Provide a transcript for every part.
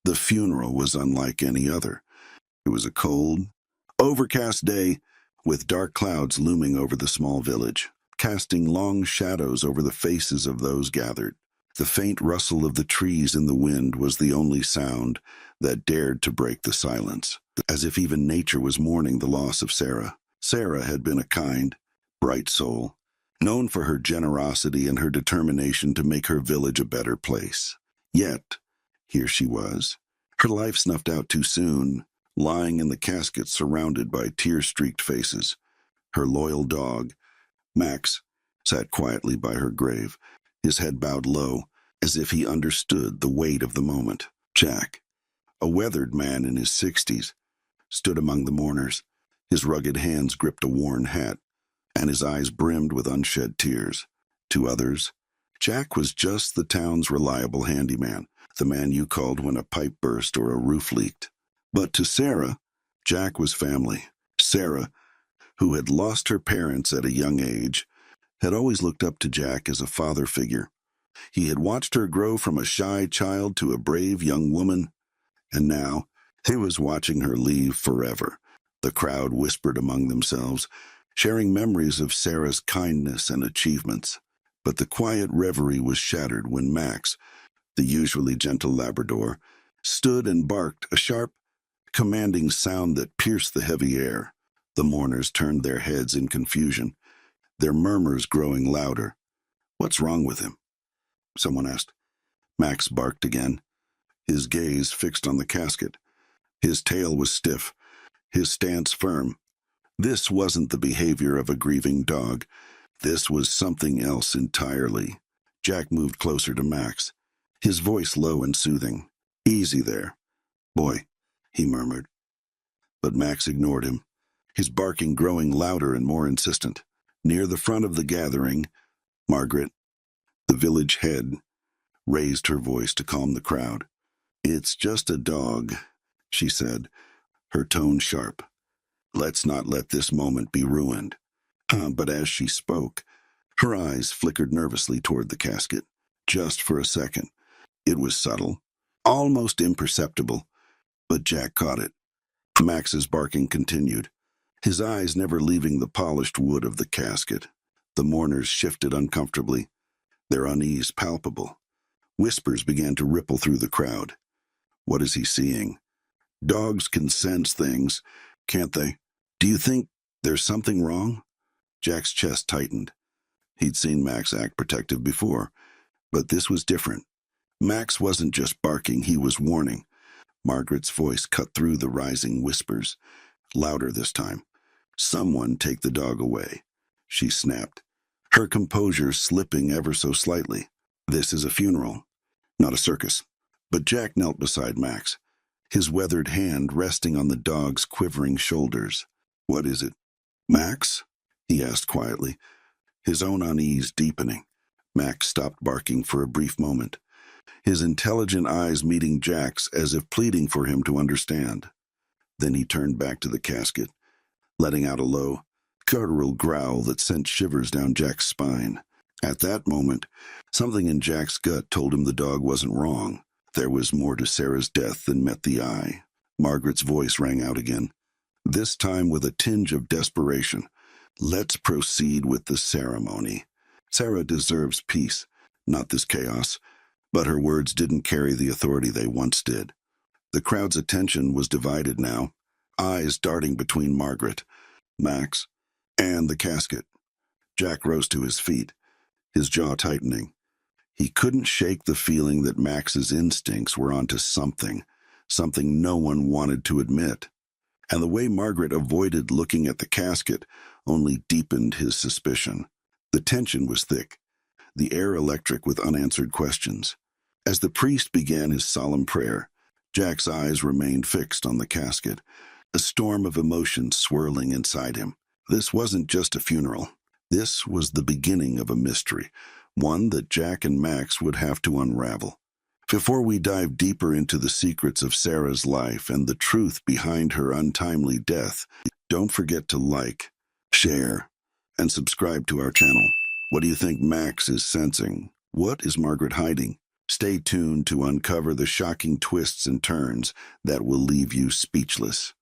The funeral was unlike any other. It was a cold, overcast day with dark clouds looming over the small village, casting long shadows over the faces of those gathered. The faint rustle of the trees in the wind was the only sound that dared to break the silence, as if even nature was mourning the loss of Sarah. Sarah had been a kind, bright soul, known for her generosity and her determination to make her village a better place. Yet, here she was, her life snuffed out too soon, lying in the casket surrounded by tear-streaked faces. Her loyal dog, Max, sat quietly by her grave, his head bowed low, as if he understood the weight of the moment. Jack, a weathered man in his 60s, stood among the mourners. His rugged hands gripped a worn hat, and his eyes brimmed with unshed tears. To others, Jack was just the town's reliable handyman, the man you called when a pipe burst or a roof leaked. But to Sarah, Jack was family. Sarah, who had lost her parents at a young age, had always looked up to Jack as a father figure. He had watched her grow from a shy child to a brave young woman, and now he was watching her leave forever. The crowd whispered among themselves, sharing memories of Sarah's kindness and achievements. But the quiet reverie was shattered when Max, the usually gentle Labrador, stood and barked, a sharp, commanding sound that pierced the heavy air. The mourners turned their heads in confusion, their murmurs growing louder. "What's wrong with him?" someone asked. Max barked again, his gaze fixed on the casket. His tail was stiff, his stance firm. This wasn't the behavior of a grieving dog. This was something else entirely. Jack moved closer to Max, his voice low and soothing. "Easy there, boy," he murmured. But Max ignored him, his barking growing louder and more insistent. Near the front of the gathering, Margaret, the village head, raised her voice to calm the crowd. "It's just a dog," she said, her tone sharp. "Let's not let this moment be ruined." But as she spoke, her eyes flickered nervously toward the casket. Just for a second. It was subtle, almost imperceptible, but Jack caught it. Max's barking continued, his eyes never leaving the polished wood of the casket. The mourners shifted uncomfortably, their unease palpable. Whispers began to ripple through the crowd. "What is he seeing? Dogs can sense things, can't they? Do you think there's something wrong?" Jack's chest tightened. He'd seen Max act protective before, but this was different. Max wasn't just barking, he was warning. Margaret's voice cut through the rising whispers, louder this time. "Someone take the dog away," she snapped, her composure slipping ever so slightly. "This is a funeral, not a circus." But Jack knelt beside Max, his weathered hand resting on the dog's quivering shoulders. "What is it, Max?" he asked quietly, his own unease deepening. Max stopped barking for a brief moment, his intelligent eyes meeting Jack's as if pleading for him to understand. Then he turned back to the casket, letting out a low, guttural growl that sent shivers down Jack's spine. At that moment, something in Jack's gut told him the dog wasn't wrong. There was more to Sarah's death than met the eye. Margaret's voice rang out again, this time with a tinge of desperation. "Let's proceed with the ceremony. Sarah deserves peace, not this chaos." But her words didn't carry the authority they once did. The crowd's attention was divided now, eyes darting between Margaret, Max, and the casket. Jack rose to his feet, his jaw tightening. He couldn't shake the feeling that Max's instincts were onto something no one wanted to admit. And the way Margaret avoided looking at the casket only deepened his suspicion. The tension was thick, the air electric with unanswered questions. As the priest began his solemn prayer, Jack's eyes remained fixed on the casket, a storm of emotion swirling inside him. This wasn't just a funeral. This was the beginning of a mystery, one that Jack and Max would have to unravel. Before we dive deeper into the secrets of Sarah's life and the truth behind her untimely death, don't forget to like, share, and subscribe to our channel. What do you think Max is sensing? What is Margaret hiding? Stay tuned to uncover the shocking twists and turns that will leave you speechless.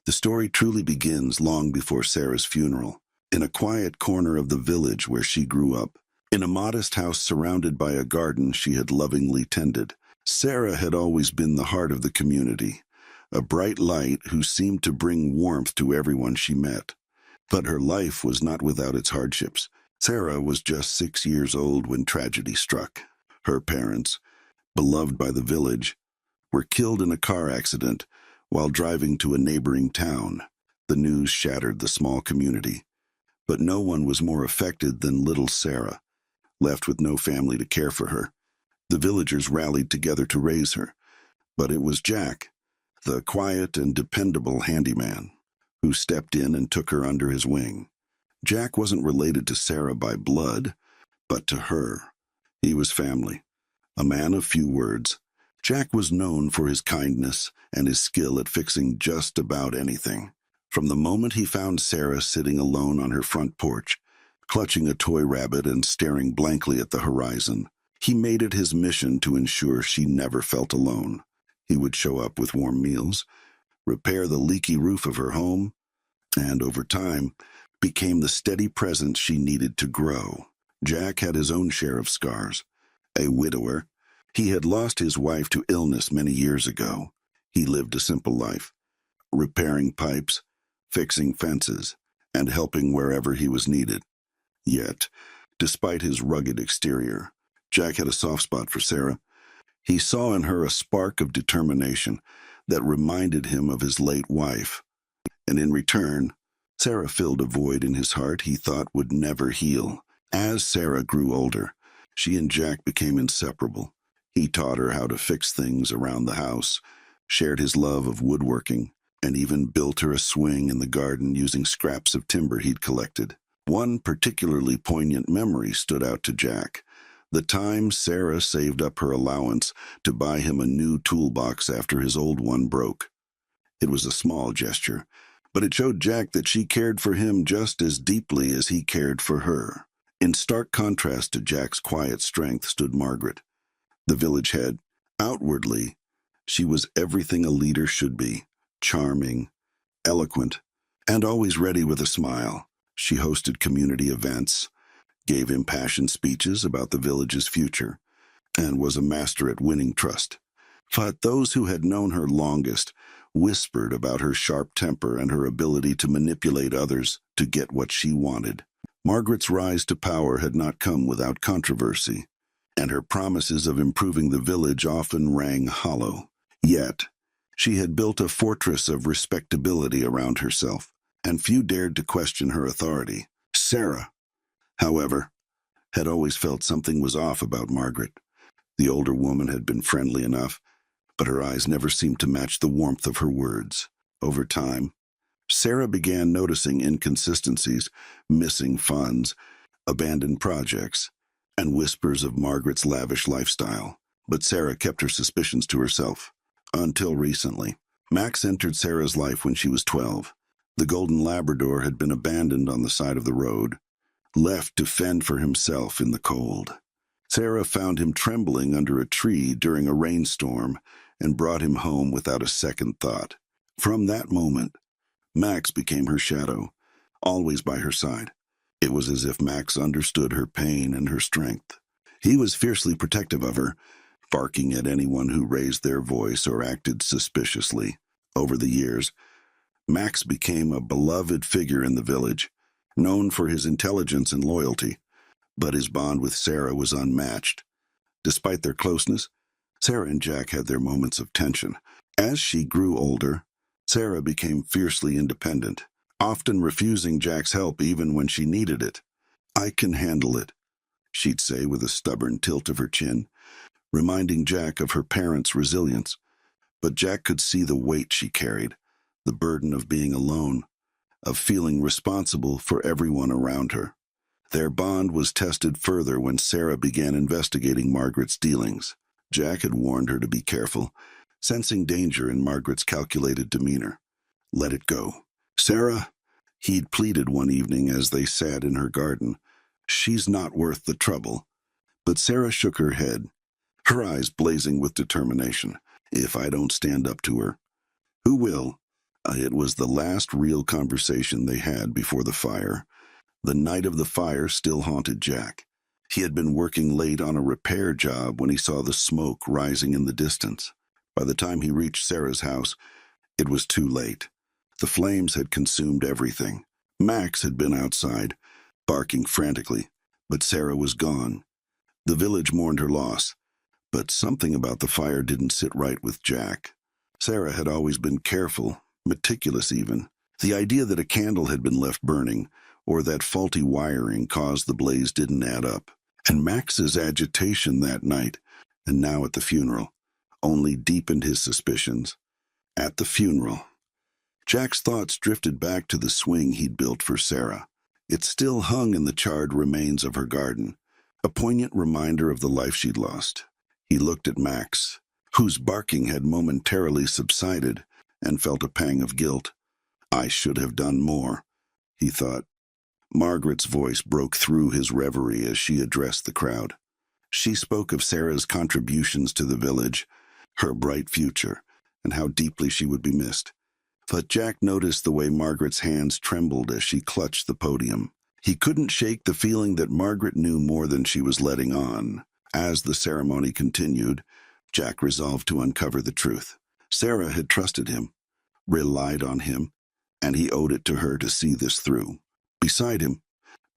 The story truly begins long before Sarah's funeral, in a quiet corner of the village where she grew up. In a modest house surrounded by a garden she had lovingly tended, Sarah had always been the heart of the community, a bright light who seemed to bring warmth to everyone she met. But her life was not without its hardships. Sarah was just 6 years old when tragedy struck. Her parents, beloved by the village, were killed in a car accident while driving to a neighboring town. The news shattered the small community, but no one was more affected than little Sarah, left with no family to care for her. The villagers rallied together to raise her, but it was Jack, the quiet and dependable handyman, who stepped in and took her under his wing. Jack wasn't related to Sarah by blood, but to her. He was family, a man of few words. Jack was known for his kindness and his skill at fixing just about anything. From the moment he found Sarah sitting alone on her front porch, clutching a toy rabbit and staring blankly at the horizon, he made it his mission to ensure she never felt alone. He would show up with warm meals, repair the leaky roof of her home, and over time, became the steady presence she needed to grow. Jack had his own share of scars. A widower, he had lost his wife to illness many years ago. He lived a simple life, repairing pipes, fixing fences, and helping wherever he was needed. Yet, despite his rugged exterior, Jack had a soft spot for Sarah. He saw in her a spark of determination that reminded him of his late wife, and in return, Sarah filled a void in his heart he thought would never heal. As Sarah grew older, she and Jack became inseparable. He taught her how to fix things around the house, shared his love of woodworking, and even built her a swing in the garden using scraps of timber he'd collected. One particularly poignant memory stood out to Jack: the time Sarah saved up her allowance to buy him a new toolbox after his old one broke. It was a small gesture, but it showed Jack that she cared for him just as deeply as he cared for her. In stark contrast to Jack's quiet strength stood Margaret, the village head. Outwardly, she was everything a leader should be: charming, eloquent, and always ready with a smile. She hosted community events, gave impassioned speeches about the village's future, and was a master at winning trust. But those who had known her longest whispered about her sharp temper and her ability to manipulate others to get what she wanted. Margaret's rise to power had not come without controversy, and her promises of improving the village often rang hollow. Yet, she had built a fortress of respectability around herself, and few dared to question her authority. Sarah, however, had always felt something was off about Margaret. The older woman had been friendly enough, but her eyes never seemed to match the warmth of her words. Over time, Sarah began noticing inconsistencies, missing funds, abandoned projects, and whispers of Margaret's lavish lifestyle. But Sarah kept her suspicions to herself. Until recently. Max entered Sarah's life when she was 12. The golden Labrador had been abandoned on the side of the road, left to fend for himself in the cold. Sarah found him trembling under a tree during a rainstorm and brought him home without a second thought. From that moment, Max became her shadow, always by her side. It was as if Max understood her pain and her strength. He was fiercely protective of her, barking at anyone who raised their voice or acted suspiciously. Over the years, Max became a beloved figure in the village, known for his intelligence and loyalty, but his bond with Sarah was unmatched. Despite their closeness, Sarah and Jack had their moments of tension. As she grew older, Sarah became fiercely independent, often refusing Jack's help even when she needed it. "I can handle it," she'd say with a stubborn tilt of her chin, reminding Jack of her parents' resilience. But Jack could see the weight she carried, the burden of being alone, of feeling responsible for everyone around her. Their bond was tested further when Sarah began investigating Margaret's dealings. Jack had warned her to be careful, sensing danger in Margaret's calculated demeanor. "Let it go, Sarah," he'd pleaded one evening as they sat in her garden. "She's not worth the trouble." But Sarah shook her head. her eyes blazing with determination. If I don't stand up to her, who will? It was the last real conversation they had before the fire. The night of the fire still haunted Jack. He had been working late on a repair job when he saw the smoke rising in the distance. By the time he reached Sarah's house, it was too late. The flames had consumed everything. Max had been outside, barking frantically, but Sarah was gone. The village mourned her loss, but something about the fire didn't sit right with Jack. Sarah had always been careful, meticulous even. The idea that a candle had been left burning, or that faulty wiring caused the blaze didn't add up. And Max's agitation that night, and now at the funeral, only deepened his suspicions. At the funeral, Jack's thoughts drifted back to the swing he'd built for Sarah. It still hung in the charred remains of her garden, a poignant reminder of the life she'd lost. He looked at Max, whose barking had momentarily subsided, and felt a pang of guilt. I should have done more, he thought. Margaret's voice broke through his reverie as she addressed the crowd. She spoke of Sarah's contributions to the village, her bright future, and how deeply she would be missed. But Jack noticed the way Margaret's hands trembled as she clutched the podium. He couldn't shake the feeling that Margaret knew more than she was letting on. As the ceremony continued, Jack resolved to uncover the truth. Sarah had trusted him, relied on him, and he owed it to her to see this through. Beside him,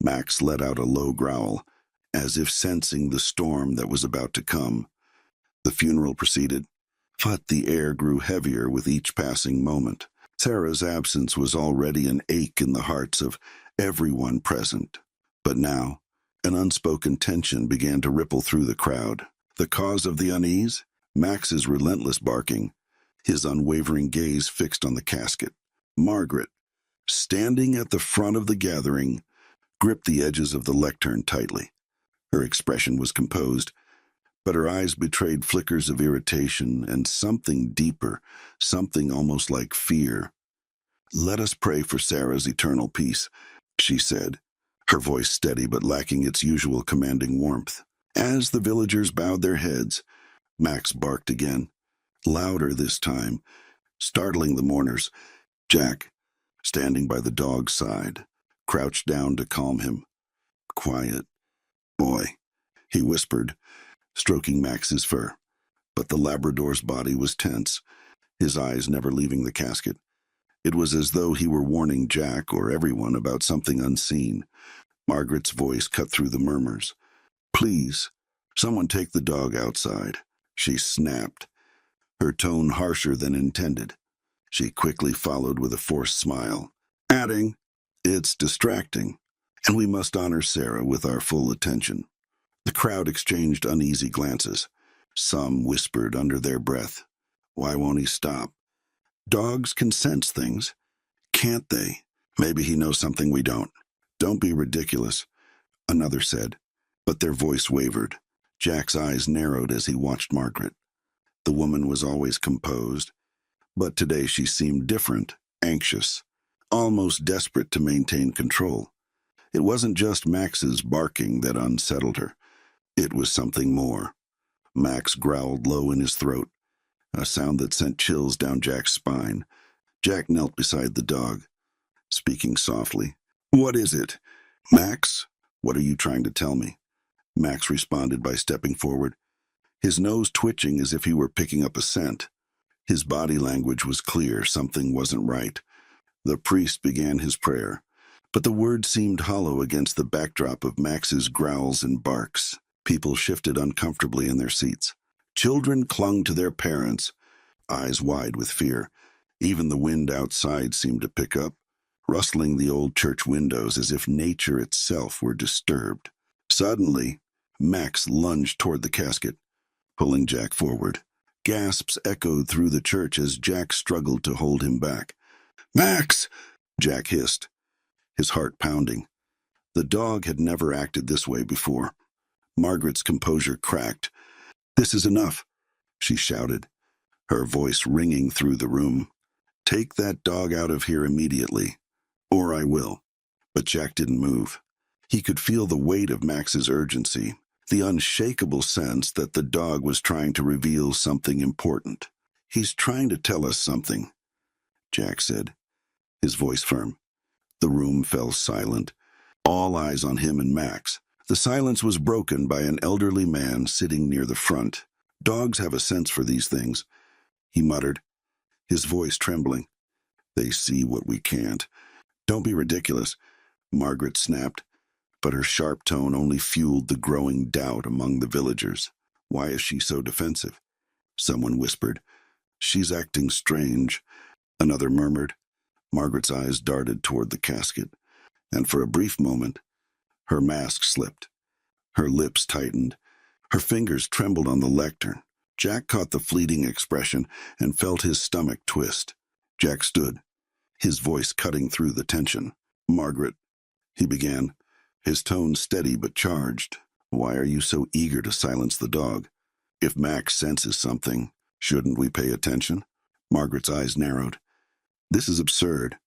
Max let out a low growl, as if sensing the storm that was about to come. The funeral proceeded, but the air grew heavier with each passing moment. Sarah's absence was already an ache in the hearts of everyone present. But now, an unspoken tension began to ripple through the crowd. The cause of the unease? Max's relentless barking, his unwavering gaze fixed on the casket. Margaret, standing at the front of the gathering, gripped the edges of the lectern tightly. Her expression was composed, but her eyes betrayed flickers of irritation and something deeper, something almost like fear. "Let us pray for Sarah's eternal peace," she said, her voice steady but lacking its usual commanding warmth. As the villagers bowed their heads, Max barked again, louder this time, startling the mourners. Jack, standing by the dog's side, crouched down to calm him. "Quiet, boy," he whispered, stroking Max's fur. But the Labrador's body was tense, his eyes never leaving the casket. It was as though he were warning Jack or everyone about something unseen. Margaret's voice cut through the murmurs. "Please, someone take the dog outside," she snapped, her tone harsher than intended. She quickly followed with a forced smile, adding, "It's distracting, and we must honor Sarah with our full attention." The crowd exchanged uneasy glances. Some whispered under their breath, "Why won't he stop?" Dogs can sense things, can't they? Maybe he knows something we don't. "Don't be ridiculous," another said, but their voice wavered. Jack's eyes narrowed as he watched Margaret. The woman was always composed, but today she seemed different, anxious, almost desperate to maintain control. It wasn't just Max's barking that unsettled her. It was something more. Max growled low in his throat, a sound that sent chills down Jack's spine. Jack knelt beside the dog, speaking softly. "What is it?" "Max, what are you trying to tell me?" Max responded by stepping forward, his nose twitching as if he were picking up a scent. His body language was clear, something wasn't right. The priest began his prayer, but the words seemed hollow against the backdrop of Max's growls and barks. People shifted uncomfortably in their seats. Children clung to their parents, eyes wide with fear. Even the wind outside seemed to pick up, rustling the old church windows as if nature itself were disturbed. Suddenly, Max lunged toward the casket, pulling Jack forward. Gasps echoed through the church as Jack struggled to hold him back. "Max!" Jack hissed, his heart pounding. The dog had never acted this way before. Margaret's composure cracked. "This is enough," she shouted, her voice ringing through the room. "Take that dog out of here immediately, or I will." But Jack didn't move. He could feel the weight of Max's urgency, the unshakable sense that the dog was trying to reveal something important. "He's trying to tell us something," Jack said, his voice firm. The room fell silent, all eyes on him and Max. The silence was broken by an elderly man sitting near the front. "Dogs have a sense for these things," he muttered, his voice trembling. "They see what we can't." "Don't be ridiculous," Margaret snapped, but her sharp tone only fueled the growing doubt among the villagers. "Why is she so defensive?" Someone whispered. "She's acting strange," another murmured. Margaret's eyes darted toward the casket, and for a brief moment, her mask slipped. Her lips tightened. Her fingers trembled on the lectern. Jack caught the fleeting expression and felt his stomach twist. Jack stood, his voice cutting through the tension. "Margaret," he began, his tone steady but charged. "Why are you so eager to silence the dog? If Max senses something, shouldn't we pay attention?" Margaret's eyes narrowed. "This is absurd.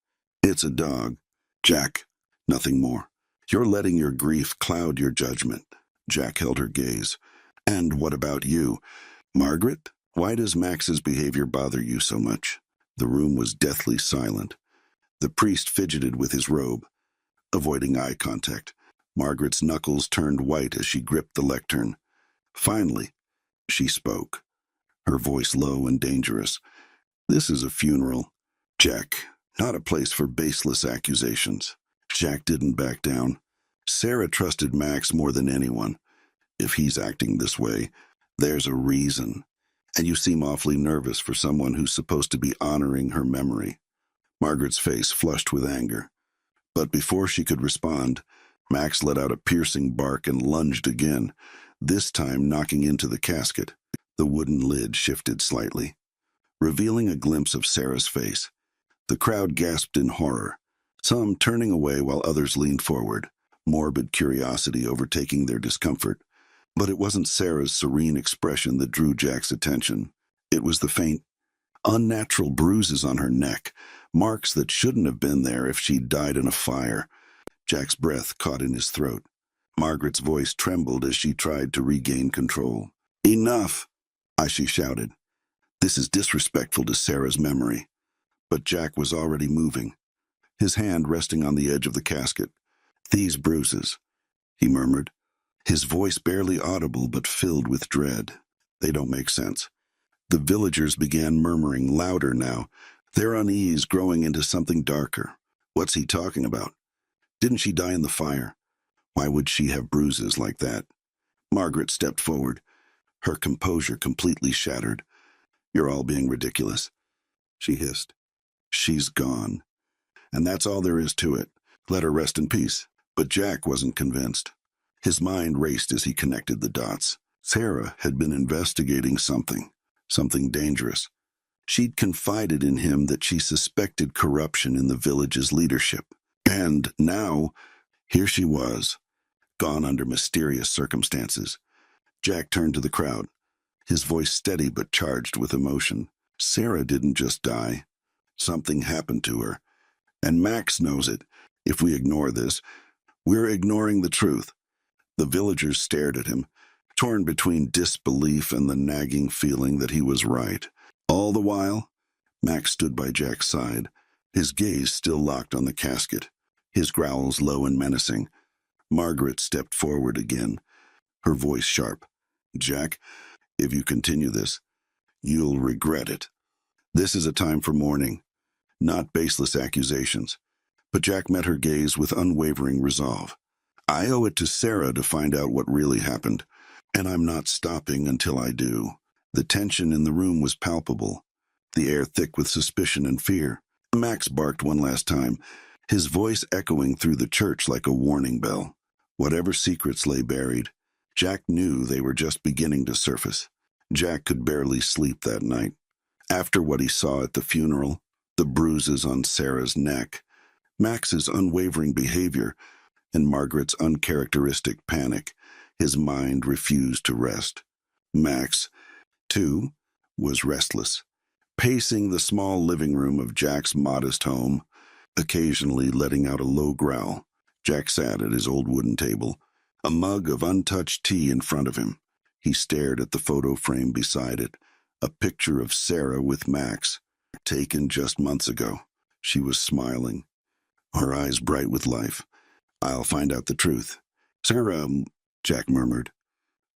It's a dog." "Jack, nothing more. You're letting your grief cloud your judgment." Jack held her gaze. "And what about you? Margaret, why does Max's behavior bother you so much?" The room was deathly silent. The priest fidgeted with his robe, avoiding eye contact. Margaret's knuckles turned white as she gripped the lectern. Finally, she spoke, her voice low and dangerous. "This is a funeral, Jack, not a place for baseless accusations." Jack didn't back down. "Sarah trusted Max more than anyone. If he's acting this way, there's a reason. And you seem awfully nervous for someone who's supposed to be honoring her memory." Margaret's face flushed with anger. But before she could respond, Max let out a piercing bark and lunged again, this time knocking into the casket. The wooden lid shifted slightly, revealing a glimpse of Sarah's face. The crowd gasped in horror, some turning away while others leaned forward, morbid curiosity overtaking their discomfort. But it wasn't Sarah's serene expression that drew Jack's attention. It was the faint, unnatural bruises on her neck, marks that shouldn't have been there if she'd died in a fire. Jack's breath caught in his throat. Margaret's voice trembled as she tried to regain control. "Enough!" she shouted. "This is disrespectful to Sarah's memory." But Jack was already moving, his hand resting on the edge of the casket. "These bruises," he murmured, his voice barely audible but filled with dread. "They don't make sense." The villagers began murmuring louder now, their unease growing into something darker. "What's he talking about? Didn't she die in the fire? Why would she have bruises like that?" Margaret stepped forward, her composure completely shattered. "You're all being ridiculous," she hissed. "She's gone. And that's all there is to it. Let her rest in peace." But Jack wasn't convinced. His mind raced as he connected the dots. Sarah had been investigating something dangerous. She'd confided in him that she suspected corruption in the village's leadership. And now, here she was, gone under mysterious circumstances. Jack turned to the crowd, his voice steady but charged with emotion. "Sarah didn't just die. Something happened to her. And Max knows it. If we ignore this, we're ignoring the truth." The villagers stared at him, torn between disbelief and the nagging feeling that he was right. All the while, Max stood by Jack's side, his gaze still locked on the casket, his growls low and menacing. Margaret stepped forward again, her voice sharp. "Jack, if you continue this, you'll regret it. This is a time for mourning, not baseless accusations." But Jack met her gaze with unwavering resolve. "I owe it to Sarah to find out what really happened, and I'm not stopping until I do." The tension in the room was palpable, the air thick with suspicion and fear. Max barked one last time, his voice echoing through the church like a warning bell. Whatever secrets lay buried, Jack knew they were just beginning to surface. Jack could barely sleep that night. After what he saw at the funeral, the bruises on Sarah's neck, Max's unwavering behavior, and Margaret's uncharacteristic panic, his mind refused to rest. Max, too, was restless, pacing the small living room of Jack's modest home, occasionally letting out a low growl. Jack sat at his old wooden table, a mug of untouched tea in front of him. He stared at the photo frame beside it, a picture of Sarah with Max, taken just months ago. She was smiling, her eyes bright with life. "I'll find out the truth." "Sarah," Jack murmured,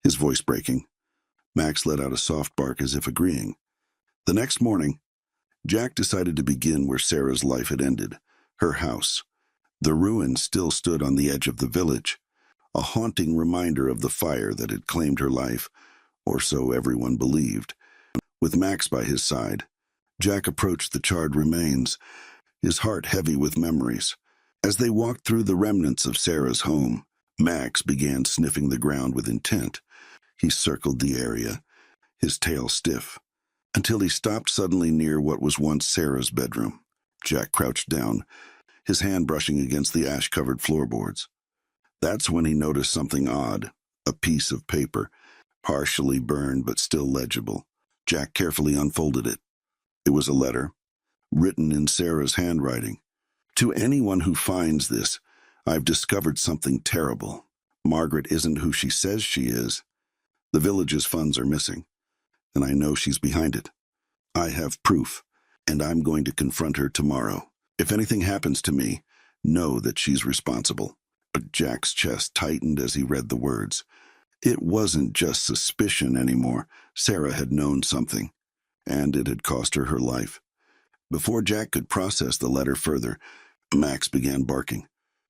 his voice breaking. Max let out a soft bark as if agreeing. The next morning, Jack decided to begin where Sarah's life had ended, her house. The ruins still stood on the edge of the village, a haunting reminder of the fire that had claimed her life, or so everyone believed. With Max by his side, Jack approached the charred remains, his heart heavy with memories. As they walked through the remnants of Sarah's home, Max began sniffing the ground with intent. He circled the area, his tail stiff, until he stopped suddenly near what was once Sarah's bedroom. Jack crouched down, his hand brushing against the ash-covered floorboards. That's when he noticed something odd, a piece of paper, partially burned but still legible. Jack carefully unfolded it. It was a letter, written in Sarah's handwriting. "To anyone who finds this, I've discovered something terrible. Margaret isn't who she says she is. The village's funds are missing, and I know she's behind it. I have proof, and I'm going to confront her tomorrow. If anything happens to me, know that she's responsible." But Jack's chest tightened as he read the words. It wasn't just suspicion anymore. Sarah had known something, and it had cost her her life. Before Jack could process the letter further, Max began barking,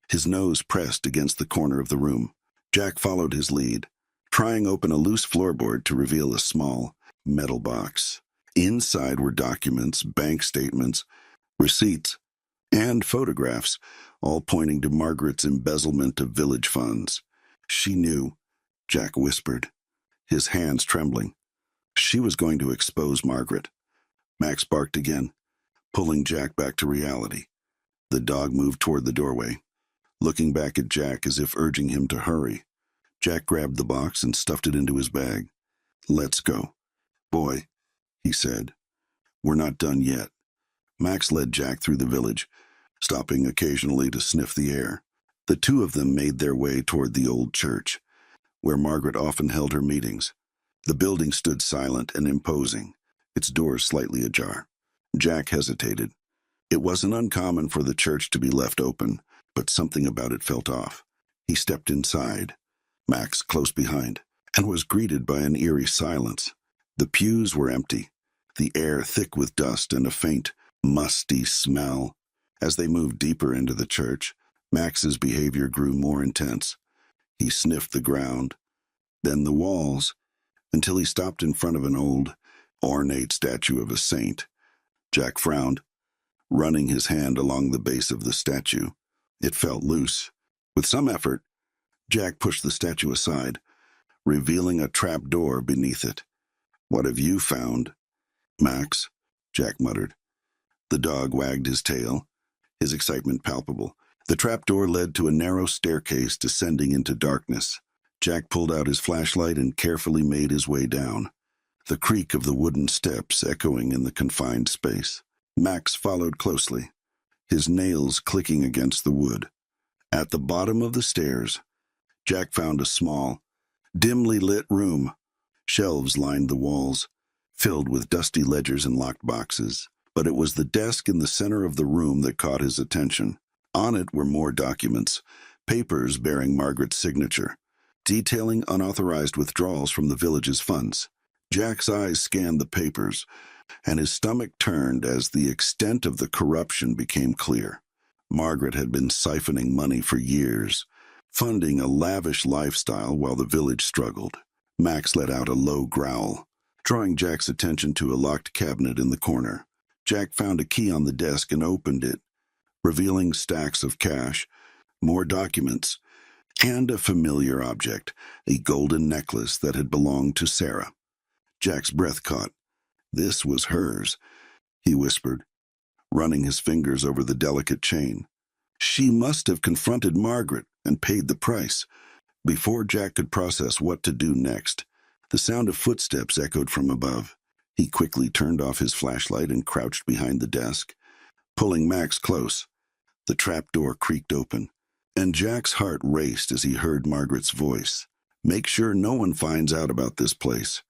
his nose pressed against the corner of the room. Jack followed his lead, prying open a loose floorboard to reveal a small, metal box. Inside were documents, bank statements, receipts, and photographs, all pointing to Margaret's embezzlement of village funds. "She knew," Jack whispered, his hands trembling. She was going to expose Margaret. Max barked again, pulling Jack back to reality. The dog moved toward the doorway, looking back at Jack as if urging him to hurry. Jack grabbed the box and stuffed it into his bag. "Let's go." "Boy," he said, "we're not done yet." Max led Jack through the village, stopping occasionally to sniff the air. The two of them made their way toward the old church, where Margaret often held her meetings. The building stood silent and imposing, its doors slightly ajar. Jack hesitated. It wasn't uncommon for the church to be left open, but something about it felt off. He stepped inside, Max close behind, and was greeted by an eerie silence. The pews were empty, the air thick with dust and a faint, musty smell. As they moved deeper into the church, Max's behavior grew more intense. He sniffed the ground, then the walls, until he stopped in front of an old, ornate statue of a saint. Jack frowned, running his hand along the base of the statue. It felt loose. With some effort, Jack pushed the statue aside, revealing a trap door beneath it. "What have you found?" "Max," Jack muttered. The dog wagged his tail, his excitement palpable. The trapdoor led to a narrow staircase descending into darkness. Jack pulled out his flashlight and carefully made his way down, the creak of the wooden steps echoing in the confined space. Max followed closely, his nails clicking against the wood. At the bottom of the stairs, Jack found a small, dimly lit room. Shelves lined the walls, filled with dusty ledgers and locked boxes. But it was the desk in the center of the room that caught his attention. On it were more documents, papers bearing Margaret's signature, detailing unauthorized withdrawals from the village's funds. Jack's eyes scanned the papers, and his stomach turned as the extent of the corruption became clear. Margaret had been siphoning money for years, funding a lavish lifestyle while the village struggled. Max let out a low growl, drawing Jack's attention to a locked cabinet in the corner. Jack found a key on the desk and opened it, revealing stacks of cash, more documents, and a familiar object, a golden necklace that had belonged to Sarah. Jack's breath caught. This was hers, he whispered, running his fingers over the delicate chain. She must have confronted Margaret and paid the price. Before Jack could process what to do next, the sound of footsteps echoed from above. He quickly turned off his flashlight and crouched behind the desk, pulling Max close. The trapdoor creaked open, And Jack's heart raced as he heard Margaret's voice. "Make sure no one finds out about this place,"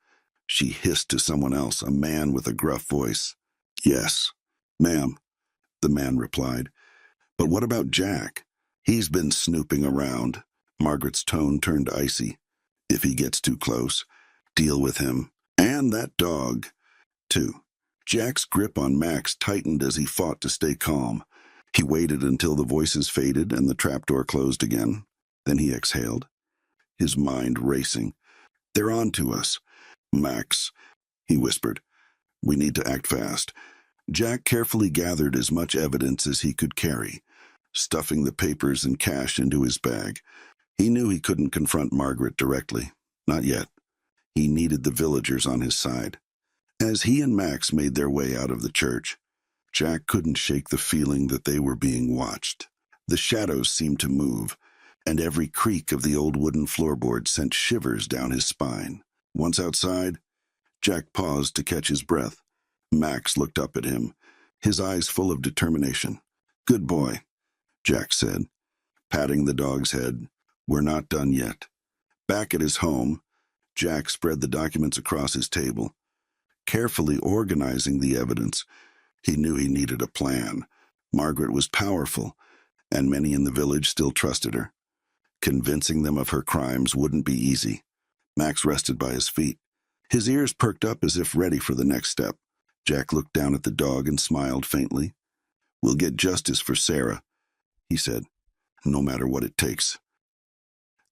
she hissed to someone else, a man with a gruff voice. "Yes, ma'am," the man replied. "But what about Jack? He's been snooping around." Margaret's tone turned icy. "If he gets too close, deal with him. And that dog, too." Jack's grip on Max tightened as he fought to stay calm. He waited until the voices faded and the trapdoor closed again. Then he exhaled, his mind racing. "They're on to us. Max," he whispered. "We need to act fast." Jack carefully gathered as much evidence as he could carry, stuffing the papers and cash into his bag. He knew he couldn't confront Margaret directly. Not yet. He needed the villagers on his side. As he and Max made their way out of the church, Jack couldn't shake the feeling that they were being watched. The shadows seemed to move, and every creak of the old wooden floorboard sent shivers down his spine. Once outside, Jack paused to catch his breath. Max looked up at him, his eyes full of determination. "Good boy," Jack said, patting the dog's head. "We're not done yet." Back at his home, Jack spread the documents across his table, carefully organizing the evidence. He knew he needed a plan. Margaret was powerful, and many in the village still trusted her. Convincing them of her crimes wouldn't be easy. Max rested by his feet, his ears perked up as if ready for the next step. Jack looked down at the dog and smiled faintly. "We'll get justice for Sarah," he said, "no matter what it takes."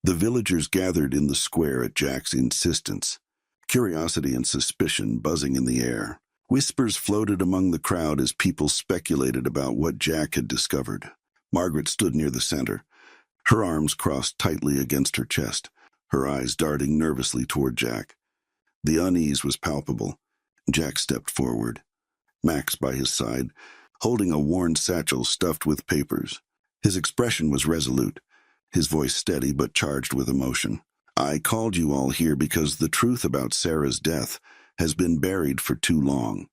The villagers gathered in the square at Jack's insistence, curiosity and suspicion buzzing in the air. Whispers floated among the crowd as people speculated about what Jack had discovered. Margaret stood near the center, her arms crossed tightly against her chest, her eyes darting nervously toward Jack. The unease was palpable. Jack stepped forward, Max by his side, holding a worn satchel stuffed with papers. His expression was resolute, his voice steady but charged with emotion. "I called you all here because the truth about Sarah's death has been buried for too long.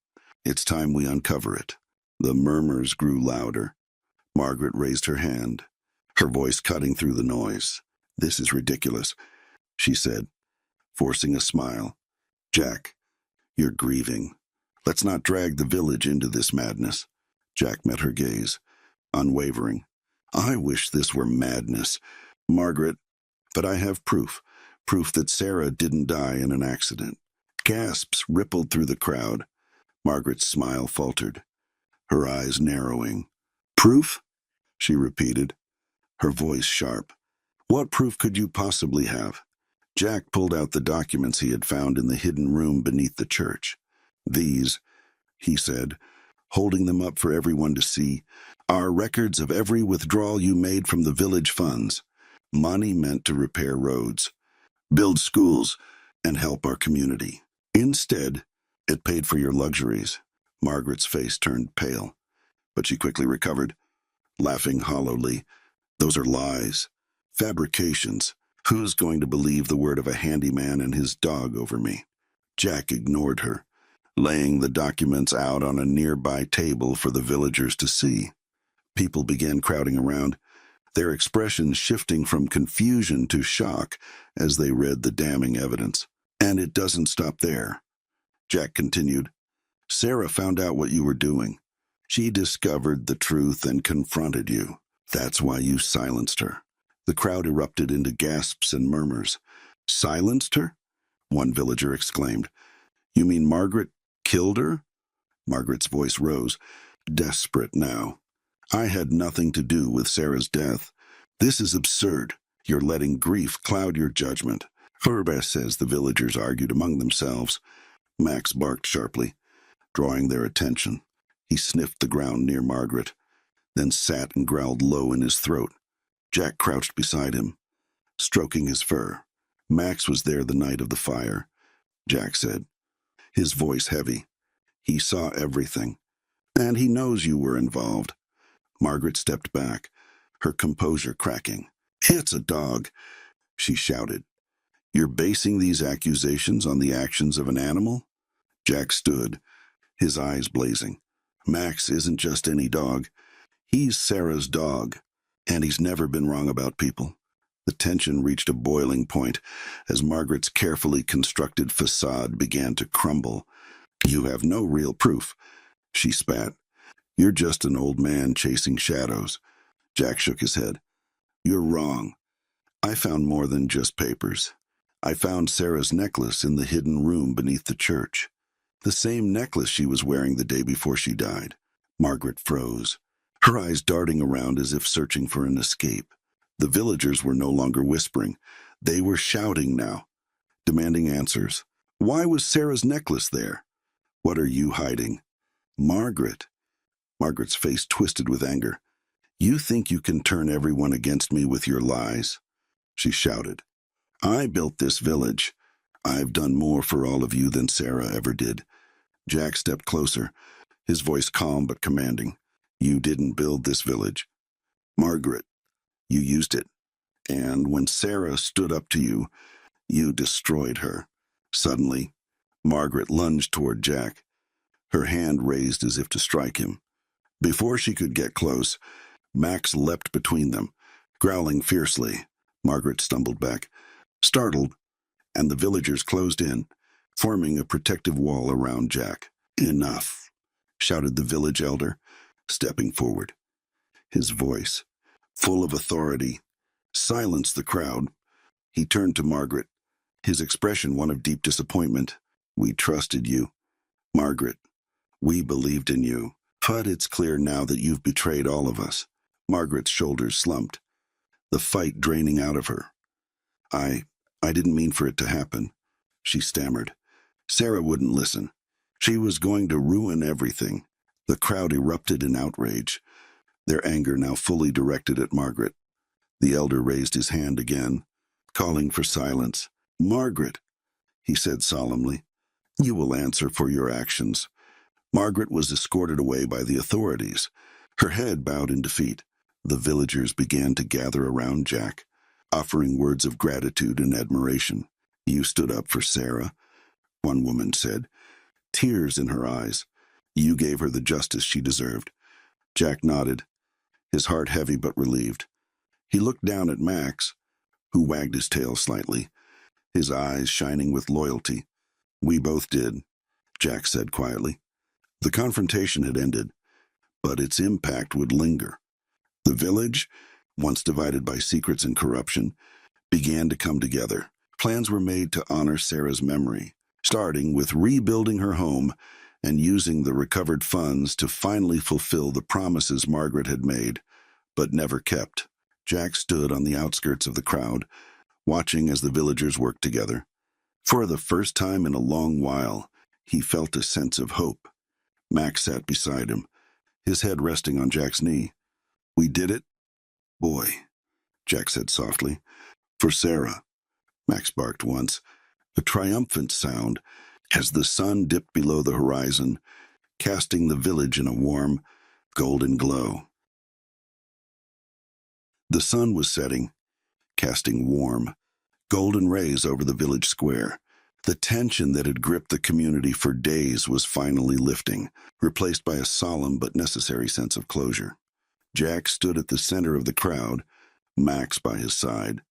It's time we uncover it." The murmurs grew louder. Margaret raised her hand, her voice cutting through the noise. "This is ridiculous," she said, forcing a smile. "Jack, you're grieving. Let's not drag the village into this madness." Jack met her gaze, unwavering. "I wish this were madness, Margaret, but I have proof that Sarah didn't die in an accident." Gasps rippled through the crowd. Margaret's smile faltered, her eyes narrowing. "Proof?" she repeated, her voice sharp. "What proof could you possibly have?" Jack pulled out the documents he had found in the hidden room beneath the church. "These," he said, holding them up for everyone to see, "are records of every withdrawal you made from the village funds. Money meant to repair roads, build schools, and help our community. Instead, it paid for your luxuries." Margaret's face turned pale, but she quickly recovered, laughing hollowly. "Those are lies, fabrications. Who's going to believe the word of a handyman and his dog over me?" Jack ignored her, laying the documents out on a nearby table for the villagers to see. People began crowding around, their expressions shifting from confusion to shock as they read the damning evidence. "And it doesn't stop there," Jack continued. "Sarah found out what you were doing. She discovered the truth and confronted you. That's why you silenced her." The crowd erupted into gasps and murmurs. "Silenced her?" one villager exclaimed. "You mean Margaret killed her?" Margaret's voice rose, desperate now. "I had nothing to do with Sarah's death. This is absurd. You're letting grief cloud your judgment." "Herba says," the villagers argued among themselves. Max barked sharply, drawing their attention. He sniffed the ground near Margaret, then sat and growled low in his throat. Jack crouched beside him, stroking his fur. "Max was there the night of the fire," Jack said, his voice heavy. "He saw everything, and he knows you were involved." Margaret stepped back, her composure cracking. "It's a dog," she shouted. "You're basing these accusations on the actions of an animal?" Jack stood, his eyes blazing. "Max isn't just any dog. He's Sarah's dog. And he's never been wrong about people. The tension reached a boiling point as Margaret's carefully constructed facade began to crumble. "You have no real proof," she spat. "You're just an old man chasing shadows." Jack shook his head. "You're wrong. I found more than just papers. I found Sarah's necklace in the hidden room beneath the church. The same necklace she was wearing the day before she died." Margaret froze, her eyes darting around as if searching for an escape. The villagers were no longer whispering. They were shouting now, demanding answers. "Why was Sarah's necklace there? What are you hiding?" "Margaret." Margaret's face twisted with anger. "You think you can turn everyone against me with your lies?" She shouted. "I built this village. I've done more for all of you than Sarah ever did." Jack stepped closer, his voice calm but commanding. "You didn't build this village, Margaret. You used it. And when Sarah stood up to you, you destroyed her." Suddenly, Margaret lunged toward Jack, her hand raised as if to strike him. Before she could get close, Max leapt between them, growling fiercely. Margaret stumbled back, startled, and the villagers closed in, forming a protective wall around Jack. "Enough," shouted the village elder, stepping forward. His voice, full of authority, silenced the crowd. He turned to Margaret, his expression one of deep disappointment. "We trusted you, Margaret. We believed in you. But it's clear now that you've betrayed all of us." Margaret's shoulders slumped, the fight draining out of her. I didn't mean for it to happen," she stammered. "Sarah wouldn't listen. She was going to ruin everything." The crowd erupted in outrage, their anger now fully directed at Margaret. The elder raised his hand again, calling for silence. "Margaret," he said solemnly, "you will answer for your actions." Margaret was escorted away by the authorities, her head bowed in defeat. The villagers began to gather around Jack, offering words of gratitude and admiration. "You stood up for Sarah," one woman said, tears in her eyes. "You gave her the justice she deserved." Jack nodded, his heart heavy but relieved. He looked down at Max, who wagged his tail slightly, his eyes shining with loyalty. "We both did," Jack said quietly. The confrontation had ended, but its impact would linger. The village, once divided by secrets and corruption, began to come together. Plans were made to honor Sarah's memory, starting with rebuilding her home and using the recovered funds to finally fulfill the promises Margaret had made, but never kept. Jack stood on the outskirts of the crowd, watching as the villagers worked together. For the first time in a long while, he felt a sense of hope. Max sat beside him, his head resting on Jack's knee. "We did it, boy," Jack said softly. "For Sarah," Max barked once, a triumphant sound, as the sun dipped below the horizon, casting the village in a warm, golden glow. The sun was setting, casting warm, golden rays over the village square. The tension that had gripped the community for days was finally lifting, replaced by a solemn but necessary sense of closure. Jack stood at the center of the crowd, Max by his side,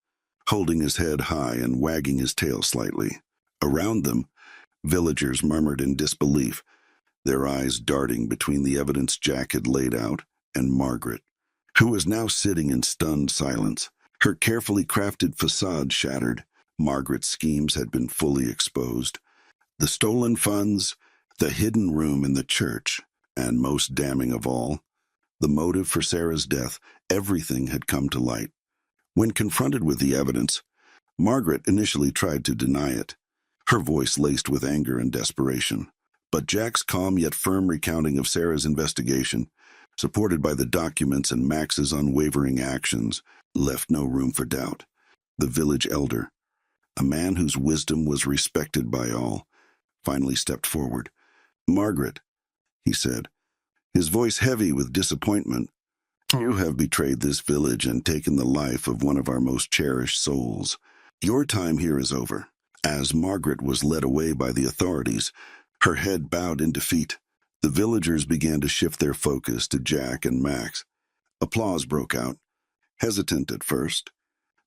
holding his head high and wagging his tail slightly. Around them, villagers murmured in disbelief, their eyes darting between the evidence Jack had laid out and Margaret, who was now sitting in stunned silence, her carefully crafted facade shattered. Margaret's schemes had been fully exposed. The stolen funds, the hidden room in the church, and most damning of all, the motive for Sarah's death, everything had come to light. When confronted with the evidence, Margaret initially tried to deny it, her voice laced with anger and desperation. But Jack's calm yet firm recounting of Sarah's investigation, supported by the documents and Max's unwavering actions, left no room for doubt. The village elder, a man whose wisdom was respected by all, finally stepped forward. "Margaret," he said, his voice heavy with disappointment, "you have betrayed this village and taken the life of one of our most cherished souls. Your time here is over." As Margaret was led away by the authorities, her head bowed in defeat, the villagers began to shift their focus to Jack and Max. Applause broke out, hesitant at first,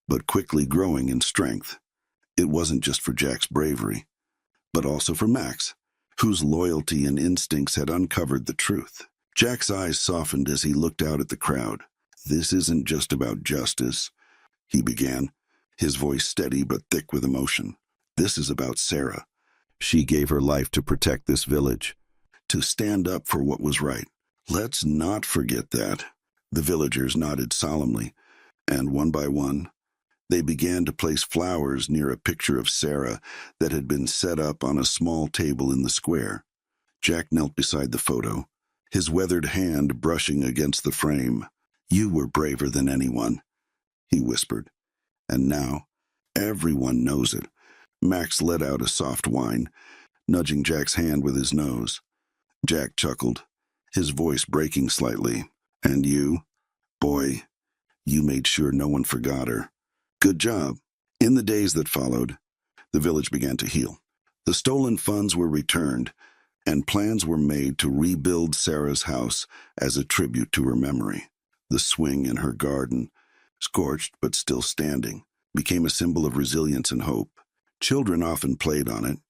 but quickly growing in strength. It wasn't just for Jack's bravery, but also for Max, whose loyalty and instincts had uncovered the truth. Jack's eyes softened as he looked out at the crowd. "This isn't just about justice," he began, his voice steady but thick with emotion. "This is about Sarah. She gave her life to protect this village, to stand up for what was right. Let's not forget that." The villagers nodded solemnly, and one by one, they began to place flowers near a picture of Sarah that had been set up on a small table in the square. Jack knelt beside the photo, his weathered hand brushing against the frame. "You were braver than anyone," he whispered. "And now, everyone knows it." Max let out a soft whine, nudging Jack's hand with his nose. Jack chuckled, his voice breaking slightly. "And you? Boy, you made sure no one forgot her. Good job." In the days that followed, the village began to heal. The stolen funds were returned, and plans were made to rebuild Sarah's house as a tribute to her memory. The swing in her garden, scorched but still standing, became a symbol of resilience and hope. Children often played on it,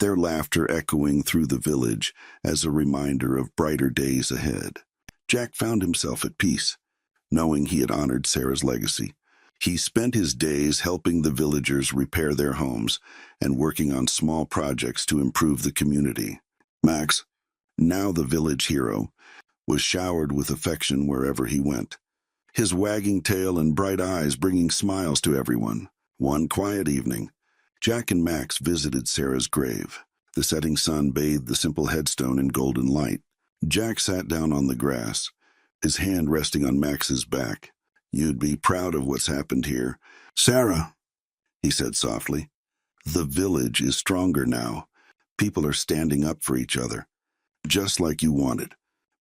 their laughter echoing through the village as a reminder of brighter days ahead. Jack found himself at peace, knowing he had honored Sarah's legacy. He spent his days helping the villagers repair their homes and working on small projects to improve the community. Max, now the village hero, was showered with affection wherever he went, his wagging tail and bright eyes bringing smiles to everyone. One quiet evening, Jack and Max visited Sarah's grave. The setting sun bathed the simple headstone in golden light. Jack sat down on the grass, his hand resting on Max's back. "You'd be proud of what's happened here, Sarah," he said softly. "The village is stronger now. People are standing up for each other, just like you wanted."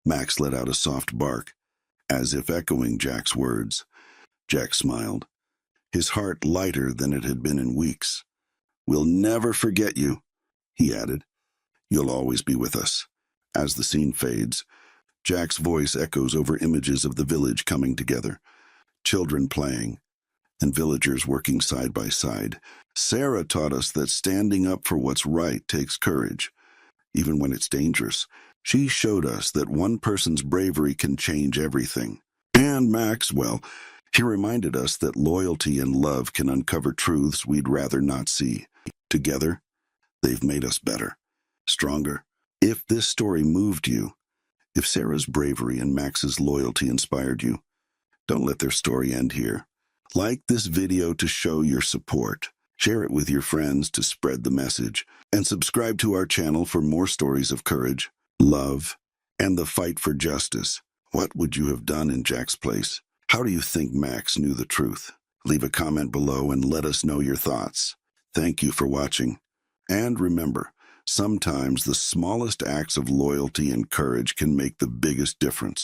Max let out a soft bark, as if echoing Jack's words. Jack smiled, his heart lighter than it had been in weeks. "We'll never forget you," he added. "You'll always be with us." As the scene fades, Jack's voice echoes over images of the village coming together, children playing, and villagers working side by side. Sarah taught us that standing up for what's right takes courage, even when it's dangerous. She showed us that one person's bravery can change everything. And Max, well, he reminded us that loyalty and love can uncover truths we'd rather not see. Together, they've made us better, stronger. If this story moved you, if Sarah's bravery and Max's loyalty inspired you, don't let their story end here. Like this video to show your support. Share it with your friends to spread the message. And subscribe to our channel for more stories of courage, love, and the fight for justice. What would you have done in Jack's place? How do you think Max knew the truth? Leave a comment below and let us know your thoughts. Thank you for watching. And remember, sometimes the smallest acts of loyalty and courage can make the biggest difference.